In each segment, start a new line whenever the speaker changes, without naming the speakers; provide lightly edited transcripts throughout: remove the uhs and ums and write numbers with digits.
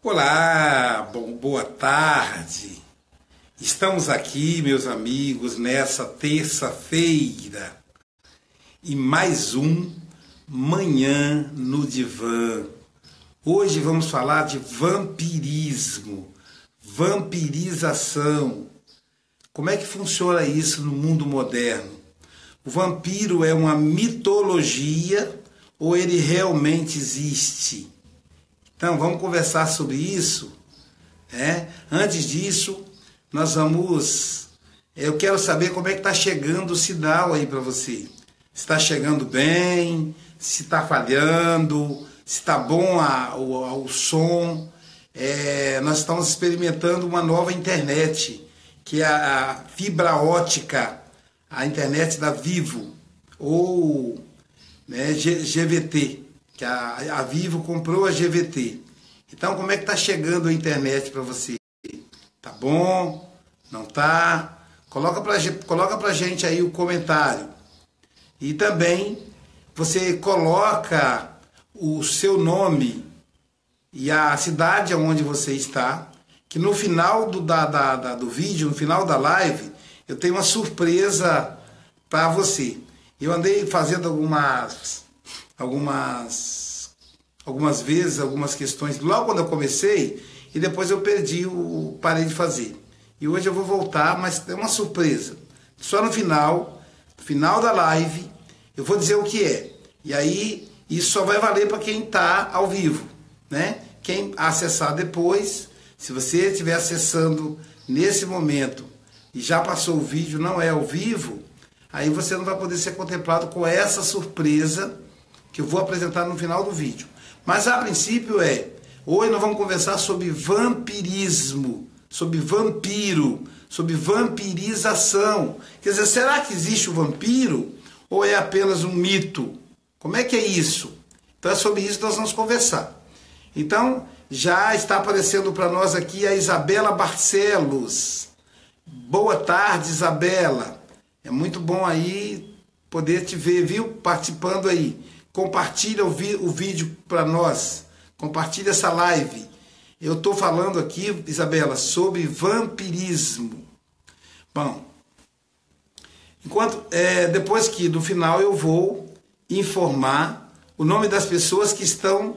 Olá, boa tarde. Estamos aqui, meus amigos, nessa terça-feira e mais um Manhã no Divã. Hoje vamos falar de vampirismo, vampirização. Como é que funciona isso no mundo moderno? O vampiro é uma mitologia ou ele realmente existe? Então, vamos conversar sobre isso. Antes disso, eu quero saber como é que está chegando o sinal aí para você. Se está chegando bem, se está falhando, se está bom o som. Nós estamos experimentando uma nova internet, que é a fibra ótica, a internet da Vivo, ou GVT, que a Vivo comprou a GVT. Então, como é que está chegando a internet para você? Tá bom? Não tá? Coloca pra gente aí o comentário. E também você coloca o seu nome e a cidade onde você está, que no final do vídeo, no final da live, eu tenho uma surpresa para você. Eu andei fazendo algumas vezes, algumas questões, logo quando eu comecei, e depois eu parei de fazer. E hoje eu vou voltar, mas é uma surpresa. Só no final da live, eu vou dizer o que é. E aí, isso só vai valer para quem está ao vivo, né? Quem acessar depois, se você estiver acessando nesse momento e já passou o vídeo, não é ao vivo, aí você não vai poder ser contemplado com essa surpresa que eu vou apresentar no final do vídeo. Mas a princípio hoje nós vamos conversar sobre vampirismo, sobre vampiro, sobre vampirização. Quer dizer, será que existe o vampiro ou é apenas um mito? Como é que é isso? Então é sobre isso que nós vamos conversar. Então, já está aparecendo para nós aqui a Isabela Barcelos. Boa tarde, Isabela. É muito bom aí poder te ver, viu? Participando aí. Compartilha o vídeo para nós. Compartilha essa live. Eu estou falando aqui, Isabela, sobre vampirismo. Bom, depois que no final eu vou informar o nome das pessoas que estão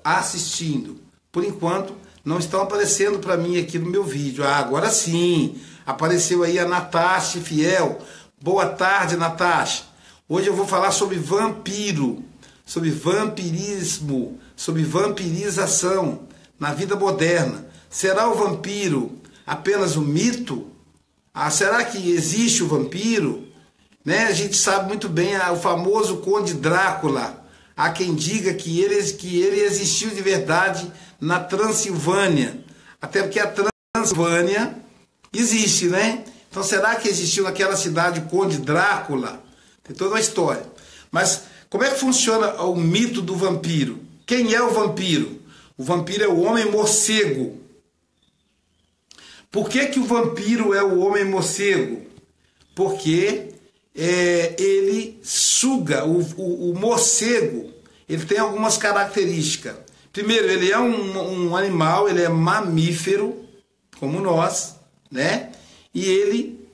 assistindo. Por enquanto, não estão aparecendo para mim aqui no meu vídeo. Agora sim, apareceu aí a Natasha Fiel. Boa tarde, Natasha. Hoje eu vou falar sobre vampiro, sobre vampirismo, sobre vampirização na vida moderna. Será o vampiro apenas um mito? Será que existe o vampiro? A gente sabe muito bem o famoso Conde Drácula. Há quem diga que ele existiu de verdade na Transilvânia. Até porque a Transilvânia existe, né? Então será que existiu naquela cidade o Conde Drácula? Tem toda uma história. Mas como é que funciona o mito do vampiro? Quem é o vampiro? O vampiro é o homem morcego. Por que o vampiro é o homem morcego? Porque ele suga, o morcego, ele tem algumas características. Primeiro, ele é um animal, ele é mamífero, como nós, né? E ele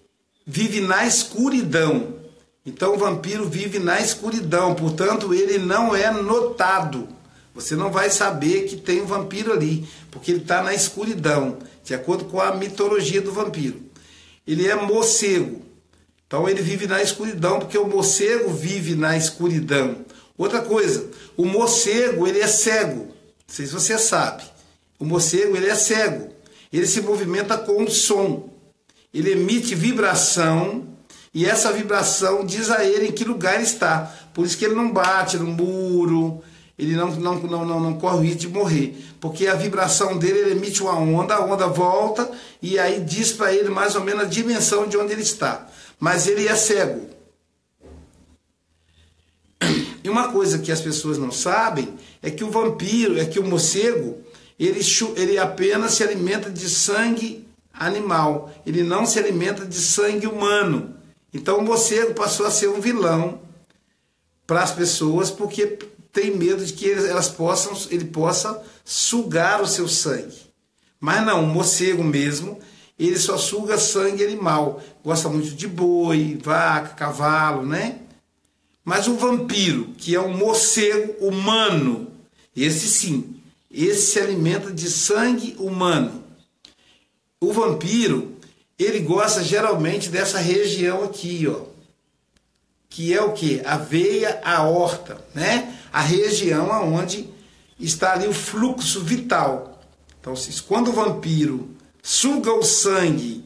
vive na escuridão. Então o vampiro vive na escuridão, portanto ele não é notado. Você não vai saber que tem um vampiro ali, porque ele está na escuridão, de acordo com a mitologia do vampiro. Ele é morcego. Então ele vive na escuridão, porque o morcego vive na escuridão. Outra coisa, o morcego ele é cego. Não sei se você sabe. O morcego ele é cego. Ele se movimenta com som. Ele emite vibração e essa vibração diz a ele em que lugar está. Por isso que ele não bate no muro, ele não corre o risco de morrer. Porque a vibração dele, ele emite uma onda, a onda volta e aí diz para ele mais ou menos a dimensão de onde ele está. Mas ele é cego. E uma coisa que as pessoas não sabem é que o vampiro, o morcego, ele apenas se alimenta de sangue animal. Ele não se alimenta de sangue humano. Então o morcego passou a ser um vilão para as pessoas porque tem medo de que ele possa sugar o seu sangue. Mas não, o morcego mesmo, ele só suga sangue animal. Gosta muito de boi, vaca, cavalo, né? Mas o vampiro, que é um morcego humano, esse sim, esse se alimenta de sangue humano. O vampiro, ele gosta geralmente dessa região aqui, ó, que é o quê? A veia aorta, né? A região onde está ali o fluxo vital. Então, quando o vampiro suga o sangue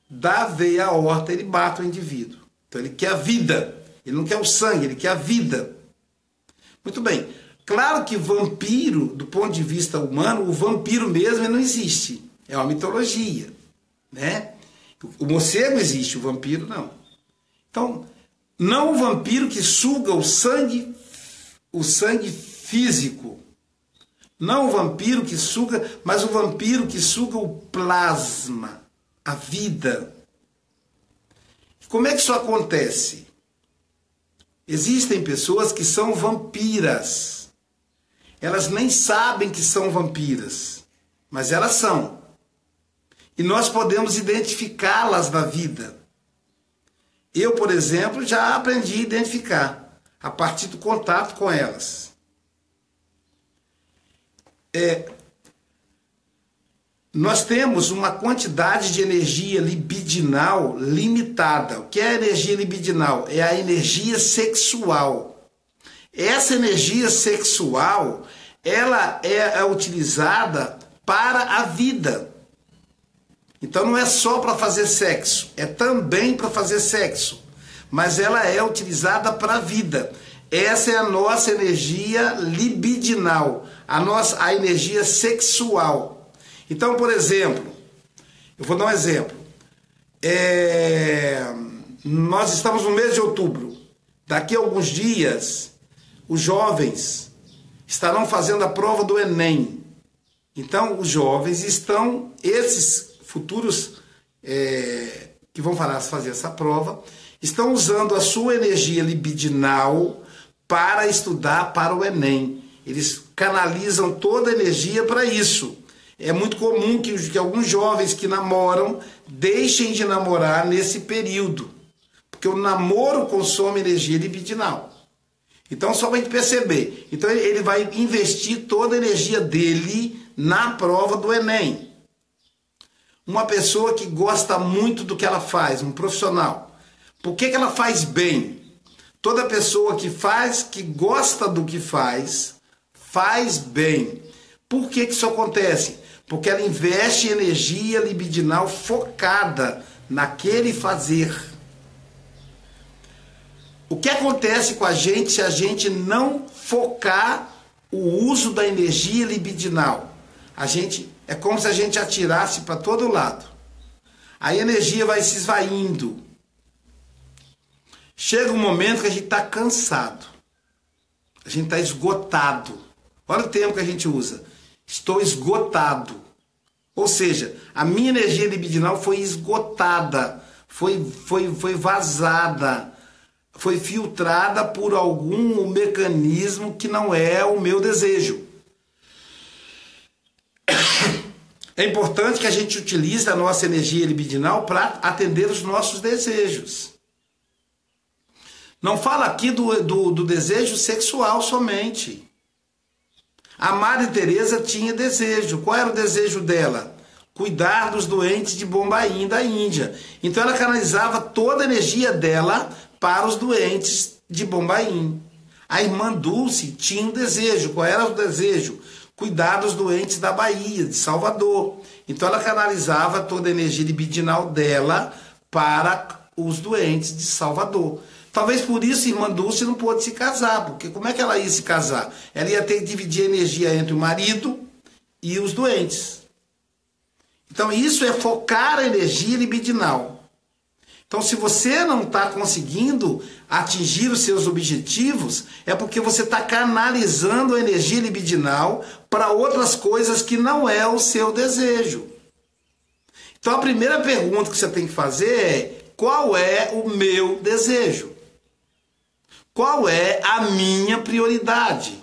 da veia aorta, ele mata o indivíduo. Então, ele quer a vida. Ele não quer o sangue, ele quer a vida. Muito bem. Claro que vampiro, do ponto de vista humano, o vampiro mesmo não existe. É uma mitologia, né? O morcego existe, o vampiro não. Então, não o vampiro que suga o sangue físico. Não o vampiro que suga, mas o vampiro que suga o plasma, a vida. Como é que isso acontece? Existem pessoas que são vampiras. Elas nem sabem que são vampiras, mas elas são. E nós podemos identificá-las na vida. Eu, por exemplo, já aprendi a identificar a partir do contato com elas. Nós temos uma quantidade de energia libidinal limitada. O que é energia libidinal? É a energia sexual. Essa energia sexual, ela é utilizada para a vida. Então não é só para fazer sexo, é também para fazer sexo, mas ela é utilizada para a vida. Essa é a nossa energia libidinal, a energia sexual. Então, por exemplo, eu vou dar um exemplo. Nós estamos no mês de outubro. Daqui a alguns dias, os jovens estarão fazendo a prova do Enem. Então, os jovens estão, esses futuros que vão fazer essa prova, estão usando a sua energia libidinal para estudar para o Enem. Eles canalizam toda a energia para isso. É muito comum que alguns jovens que namoram deixem de namorar nesse período, porque o namoro consome energia libidinal. Então, só para a gente perceber. Então, ele vai investir toda a energia dele na prova do Enem. Uma pessoa que gosta muito do que ela faz, um profissional. Por que ela faz bem? Toda pessoa que gosta do que faz bem. Por que isso acontece? Porque ela investe energia libidinal focada naquele fazer. O que acontece com a gente se a gente não focar o uso da energia libidinal? É como se a gente atirasse para todo lado. A energia vai se esvaindo. Chega um momento que a gente está cansado. A gente está esgotado. Olha o termo que a gente usa. Estou esgotado. Ou seja, a minha energia libidinal foi esgotada. Foi vazada. Foi filtrada por algum mecanismo que não é o meu desejo. É importante que a gente utilize a nossa energia libidinal para atender os nossos desejos. Não fala aqui do desejo sexual somente. A Madre Teresa tinha desejo. Qual era o desejo dela? Cuidar dos doentes de Bombaim, da Índia. Então ela canalizava toda a energia dela para os doentes de Bombaim. A irmã Dulce tinha um desejo. Qual era o desejo? Cuidar dos doentes da Bahia, de Salvador. Então ela canalizava toda a energia libidinal dela para os doentes de Salvador. Talvez por isso a irmã Dulce não pôde se casar, porque como é que ela ia se casar? Ela ia ter que dividir a energia entre o marido e os doentes. Então isso é focar a energia libidinal. Então se você não está conseguindo atingir os seus objetivos, é porque você está canalizando a energia libidinal para outras coisas que não é o seu desejo. Então a primeira pergunta que você tem que fazer é: qual é o meu desejo? Qual é a minha prioridade?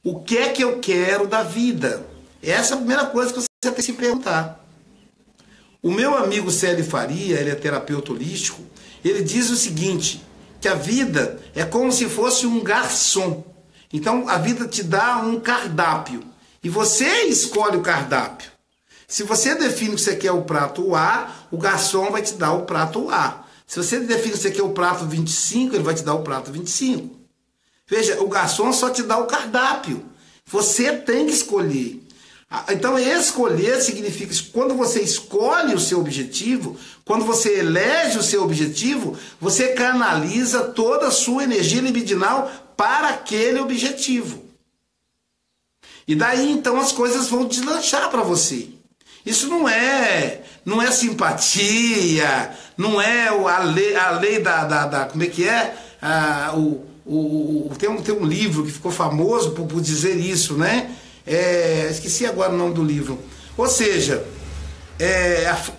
O que é que eu quero da vida? Essa é a primeira coisa que você tem que se perguntar. O meu amigo Célio Faria, ele é terapeuta holístico, ele diz o seguinte, que a vida é como se fosse um garçom. Então a vida te dá um cardápio e você escolhe o cardápio. Se você define que você quer o prato A, o garçom vai te dar o prato A. Se você define que você quer o prato 25, ele vai te dar o prato 25. Veja, o garçom só te dá o cardápio. Você tem que escolher. Então, escolher significa que quando você escolhe o seu objetivo, quando você elege o seu objetivo, você canaliza toda a sua energia libidinal para aquele objetivo. E daí, então, as coisas vão deslanchar para você. Isso não é simpatia, não é a lei da como é que é? Tem um livro que ficou famoso por dizer isso, né? Esqueci agora o nome do livro. Ou seja,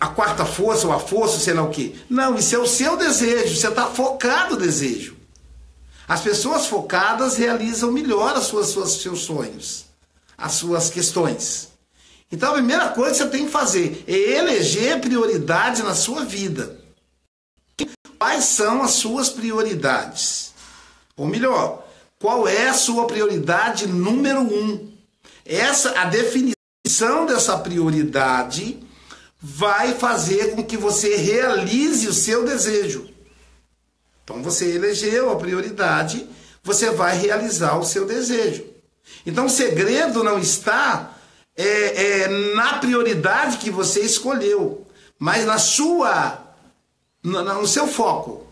a quarta força, ou a força, sei lá o quê. Não, isso é o seu desejo, você está focado no desejo. As pessoas focadas realizam melhor seus sonhos, as suas questões. Então a primeira coisa que você tem que fazer é eleger prioridade na sua vida. Quais são as suas prioridades? Ou melhor, qual é a sua prioridade número 1? A definição dessa prioridade vai fazer com que você realize o seu desejo. Então você elegeu a prioridade, você vai realizar o seu desejo. Então o segredo não está na prioridade que você escolheu, mas no seu foco.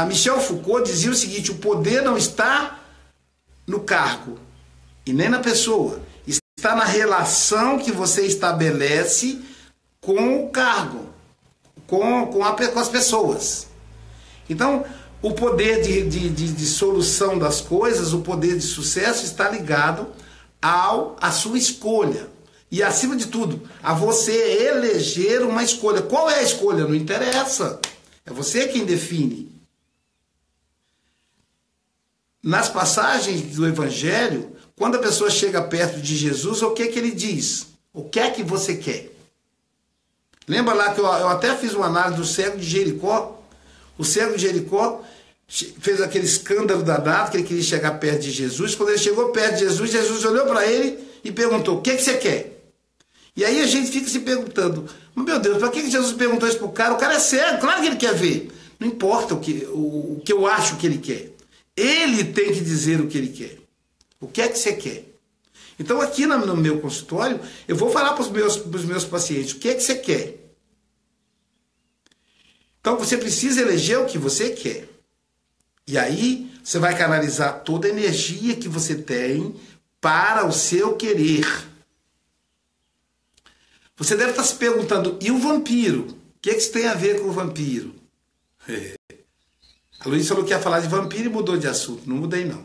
Michel Foucault dizia o seguinte: o poder não está no cargo e nem na pessoa, está na relação que você estabelece com o cargo, com as pessoas. Então, o poder de solução das coisas, o poder de sucesso está ligado à sua escolha. E, acima de tudo, a você eleger uma escolha. Qual é a escolha? Não interessa. É você quem define. Nas passagens do Evangelho, quando a pessoa chega perto de Jesus, o que é que ele diz? O que é que você quer? Lembra lá que eu até fiz uma análise do cego de Jericó? O cego de Jericó fez aquele escândalo danado, que ele queria chegar perto de Jesus. Quando ele chegou perto de Jesus, Jesus olhou para ele e perguntou: o que é que você quer? E aí a gente fica se perguntando: meu Deus, para que Jesus perguntou isso para o cara? O cara é cego, claro que ele quer ver. Não importa o que eu acho que ele quer. Ele tem que dizer o que ele quer. O que é que você quer? Então aqui no meu consultório, eu vou falar para os meus pacientes: o que é que você quer? Então você precisa eleger o que você quer. E aí você vai canalizar toda a energia que você tem para o seu querer. Você deve estar se perguntando: e o vampiro? O que isso tem a ver com o vampiro? A Luiz falou que ia falar de vampiro e mudou de assunto. Não mudei, não.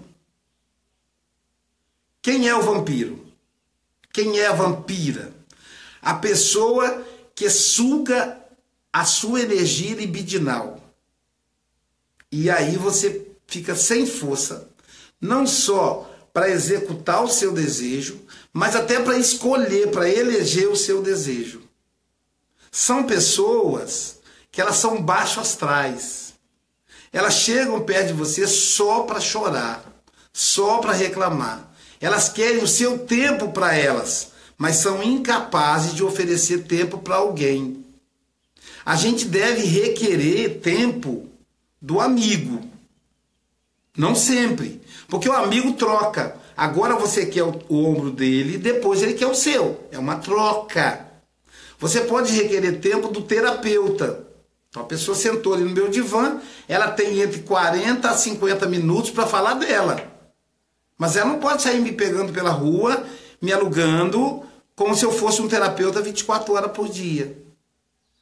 Quem é o vampiro? Quem é a vampira? A pessoa que suga a sua energia libidinal. E aí você fica sem força, não só para executar o seu desejo, mas até para escolher, para eleger o seu desejo. São pessoas que elas são baixo astrais. Elas chegam perto de você só para chorar, só para reclamar. Elas querem o seu tempo para elas, mas são incapazes de oferecer tempo para alguém. A gente deve requerer tempo do amigo. Não sempre. Porque o amigo troca. Agora você quer o ombro dele, depois ele quer o seu. É uma troca. Você pode requerer tempo do terapeuta. Então a pessoa sentou ali no meu divã, ela tem entre 40 a 50 minutos para falar dela. Mas ela não pode sair me pegando pela rua, me alugando, como se eu fosse um terapeuta 24 horas por dia.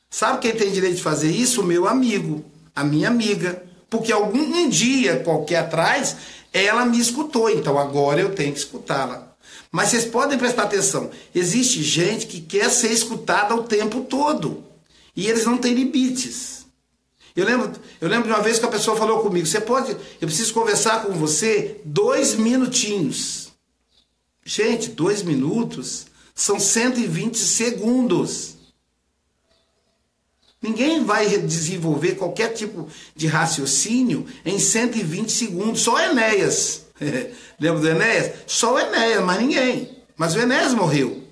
Sabe quem tem direito de fazer isso? O meu amigo, a minha amiga. Porque um dia qualquer atrás, ela me escutou, então agora eu tenho que escutá-la. Mas vocês podem prestar atenção, existe gente que quer ser escutada o tempo todo. E eles não têm limites. Eu lembro de uma vez que a pessoa falou comigo, eu preciso conversar com você 2 minutinhos. Gente, 2 minutos são 120 segundos. Ninguém vai desenvolver qualquer tipo de raciocínio em 120 segundos. Só Enéas. Lembra do Enéas? Só o Enéas, mas ninguém. Mas o Enéas morreu.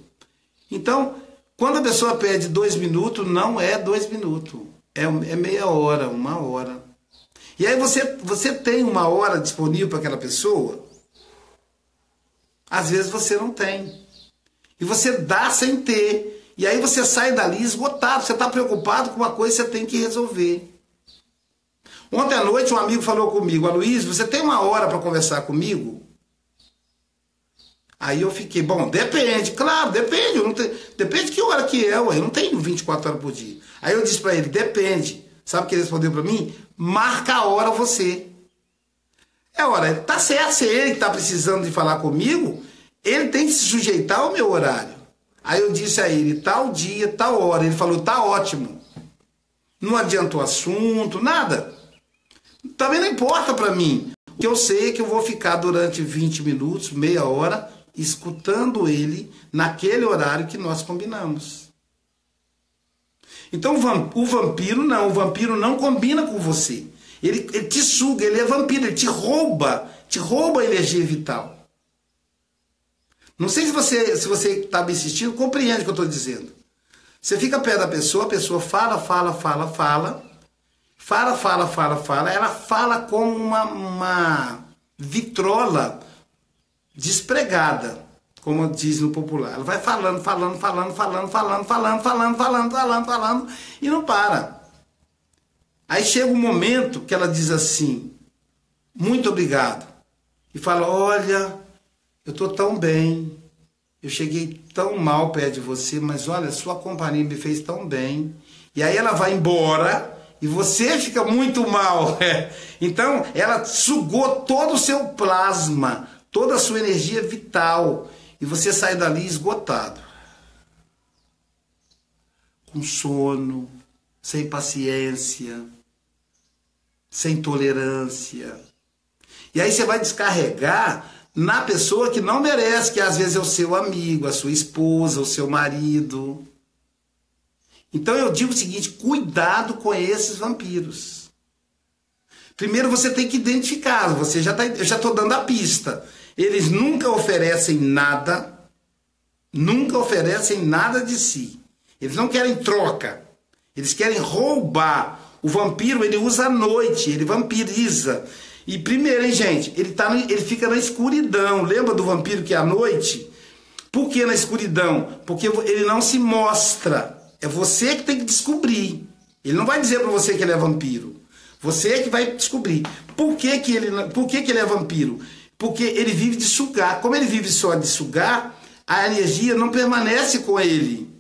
Então, quando a pessoa pede 2 minutos, não é 2 minutos. É meia hora, 1 hora. E aí você tem 1 hora disponível para aquela pessoa? Às vezes você não tem. E você dá sem ter. E aí você sai dali esgotado. Você está preocupado com uma coisa que você tem que resolver. Ontem à noite um amigo falou comigo, Aloysio, você tem 1 hora para conversar comigo? Aí eu fiquei, bom, depende, claro, depende. Depende de que hora que é, ué, eu não tenho 24 horas por dia. Aí eu disse para ele, depende. Sabe o que ele respondeu para mim? Marca a hora você. Tá certo, se ele está precisando de falar comigo, ele tem que se sujeitar ao meu horário. Aí eu disse a ele, tal dia, tal hora. Ele falou, tá ótimo. Não adianta o assunto, nada. Também não importa para mim. Porque eu sei que eu vou ficar durante 20 minutos, meia hora, escutando ele naquele horário que nós combinamos. Então o vampiro não combina com você. Ele te suga, ele é vampiro, ele te rouba a energia vital. Não sei se você está me assistindo, compreende o que eu estou dizendo. Você fica perto da pessoa, a pessoa fala, ela fala como uma vitrola despregada, como diz no popular. Ela vai falando, e não para. Aí chega um momento que ela diz assim, muito obrigado, e fala, olha, eu estou tão bem, eu cheguei tão mal perto de você, mas olha, sua companhia me fez tão bem. E aí ela vai embora e você fica muito mal. Então ela sugou todo o seu plasma, toda a sua energia vital. E você sai dali esgotado. Com sono, sem paciência, sem tolerância. E aí você vai descarregar na pessoa que não merece, que às vezes é o seu amigo, a sua esposa, o seu marido. Então eu digo o seguinte, cuidado com esses vampiros. Primeiro você tem que identificar, eu já estou dando a pista. Eles nunca oferecem nada de si. Eles não querem troca, eles querem roubar. O vampiro, ele usa a noite, ele vampiriza. E primeiro, hein, gente, ele fica na escuridão. Lembra do vampiro que é à noite? Por que na escuridão? Porque ele não se mostra. É você que tem que descobrir. Ele não vai dizer para você que ele é vampiro. Você é que vai descobrir. Por que ele é vampiro? Porque ele vive de sugar. Como ele vive só de sugar, a energia não permanece com ele.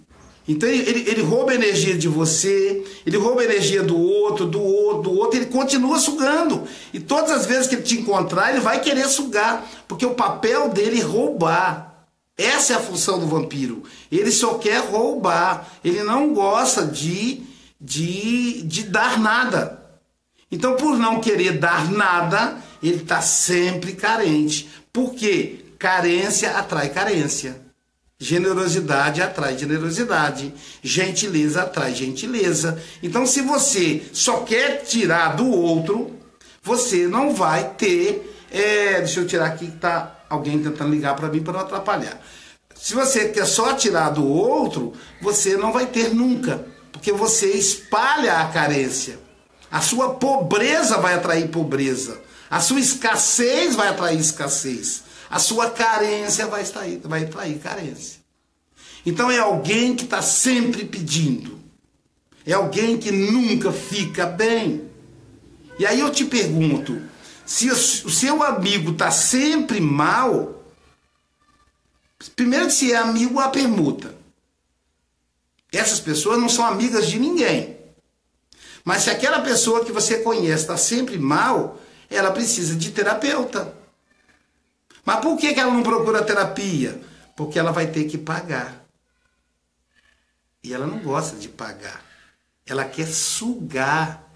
Então ele rouba a energia de você, ele rouba a energia do outro, ele continua sugando. E todas as vezes que ele te encontrar, ele vai querer sugar, porque o papel dele é roubar. Essa é a função do vampiro. Ele só quer roubar, ele não gosta de dar nada. Então, por não querer dar nada, ele está sempre carente. Por quê? Carência atrai carência. Generosidade atrai generosidade, gentileza atrai gentileza. Então, se você só quer tirar do outro, você não vai ter... deixa eu tirar aqui que tá alguém tentando ligar para mim para não atrapalhar. Se você quer só tirar do outro, você não vai ter nunca, porque você espalha a carência. A sua pobreza vai atrair pobreza, a sua escassez vai atrair escassez. A sua carência vai atrair carência. Então é alguém que está sempre pedindo. É alguém que nunca fica bem. E aí eu te pergunto, se o seu amigo está sempre mal, primeiro que se é amigo, a permuta. Essas pessoas não são amigas de ninguém. Mas se aquela pessoa que você conhece está sempre mal, ela precisa de terapeuta. Mas por que ela não procura terapia? Porque ela vai ter que pagar. E ela não gosta de pagar. Ela quer sugar.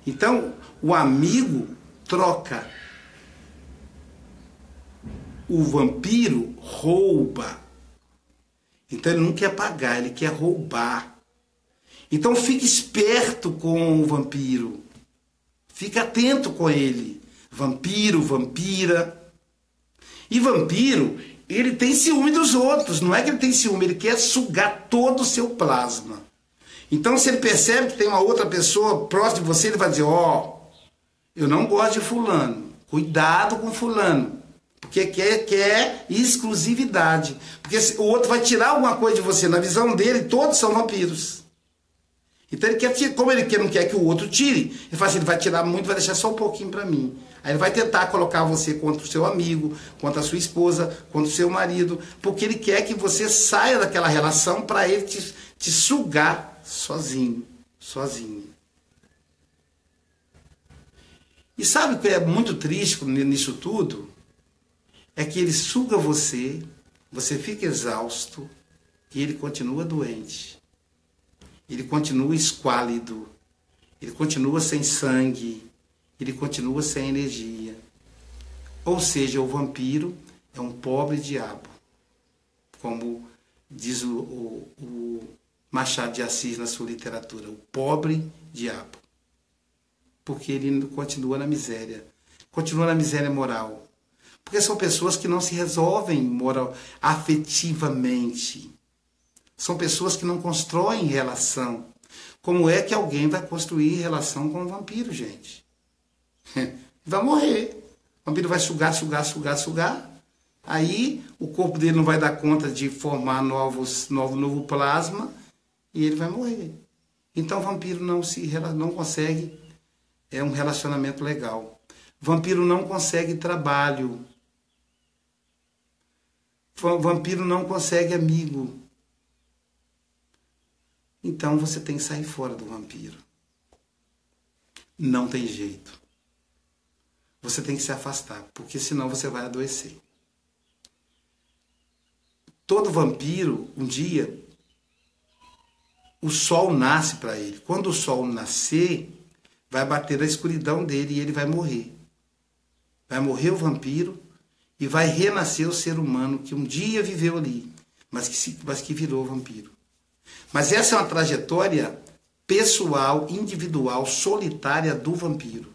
Então, o amigo troca. O vampiro rouba. Então, ele não quer pagar, ele quer roubar. Então, fique esperto com o vampiro. Fique atento com ele. Vampiro, vampira. E vampiro, ele tem ciúme dos outros. Não é que ele tem ciúme, ele quer sugar todo o seu plasma. Então, se ele percebe que tem uma outra pessoa próxima de você, ele vai dizer, ó, eu não gosto de fulano. Cuidado com fulano. Porque quer exclusividade. Porque o outro vai tirar alguma coisa de você. Na visão dele, todos são vampiros. Então, ele quer, como ele não quer que o outro tire, ele fala assim, ele vai tirar muito, vai deixar só um pouquinho para mim. Aí ele vai tentar colocar você contra o seu amigo, contra a sua esposa, contra o seu marido, porque ele quer que você saia daquela relação para ele te sugar sozinho, sozinho. E sabe o que é muito triste nisso tudo? É que ele suga você, você fica exausto e ele continua doente. Ele continua esquálido, ele continua sem sangue, ele continua sem energia. Ou seja, o vampiro é um pobre diabo, como diz o Machado de Assis na sua literatura, o pobre diabo. Porque ele continua na miséria moral. Porque são pessoas que não se resolvem afetivamente. São pessoas que não constroem relação. Como é que alguém vai construir relação com um vampiro, gente? Vai morrer. O vampiro vai sugar, sugar, sugar, sugar. Aí o corpo dele não vai dar conta de formar novo plasma e ele vai morrer. Então o vampiro não consegue um relacionamento legal. O vampiro não consegue trabalho. O vampiro não consegue amigo. Então você tem que sair fora do vampiro. Não tem jeito. Você tem que se afastar, porque senão você vai adoecer. Todo vampiro, um dia, o sol nasce para ele. Quando o sol nascer, vai bater na escuridão dele e ele vai morrer. Vai morrer o vampiro e vai renascer o ser humano que um dia viveu ali, mas que virou vampiro. Mas essa é uma trajetória pessoal, individual, solitária do vampiro.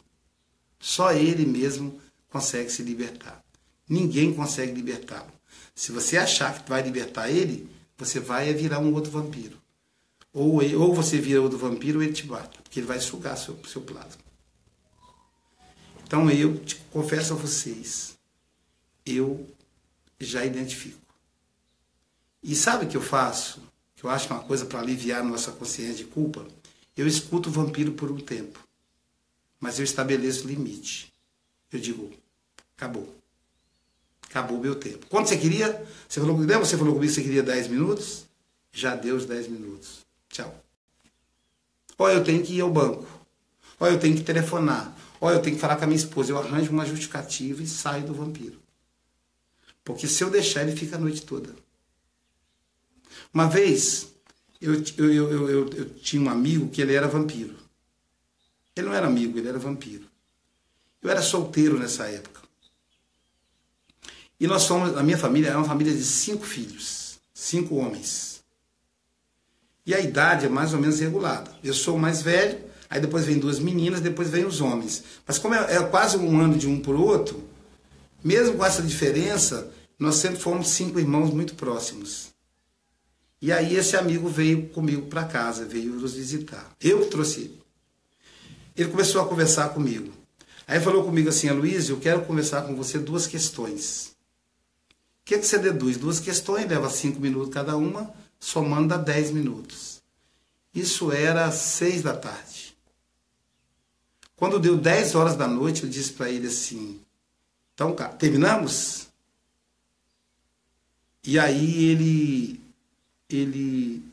Só ele mesmo consegue se libertar. Ninguém consegue libertá-lo. Se você achar que vai libertar ele, você vai virar um outro vampiro. Ou você vira outro vampiro ou ele te mata, porque ele vai sugar seu plasma. Então eu te confesso a vocês, eu já identifico. E sabe o que eu faço? Que eu acho que é uma coisa para aliviar nossa consciência de culpa. Eu escuto o vampiro por um tempo, mas eu estabeleço limite. Eu digo, acabou. Acabou o meu tempo. Quanto você queria? Você falou comigo que você queria 10 minutos? Já deu os 10 minutos. Tchau. Ou eu tenho que ir ao banco. Ou eu tenho que telefonar. Ou eu tenho que falar com a minha esposa. Eu arranjo uma justificativa e saio do vampiro. Porque se eu deixar, ele fica a noite toda. Uma vez, eu tinha um amigo que ele era vampiro. Ele não era amigo, ele era vampiro. Eu era solteiro nessa época. E a minha família é uma família de 5 filhos, 5 homens. E a idade é mais ou menos regulada. Eu sou o mais velho, aí depois vem 2 meninas, depois vem os homens. Mas como é quase um ano de um por outro, mesmo com essa diferença, nós sempre fomos 5 irmãos muito próximos. E aí esse amigo veio comigo para casa, veio nos visitar. Eu que trouxe ele. Ele começou a conversar comigo. Aí falou comigo assim, Aloysio, eu quero conversar com você 2 questões. O que você deduz? 2 questões, leva 5 minutos cada uma, somando dá 10 minutos. Isso era 6 da tarde. Quando deu 10 horas da noite, eu disse para ele assim, então, cara, terminamos? E aí ele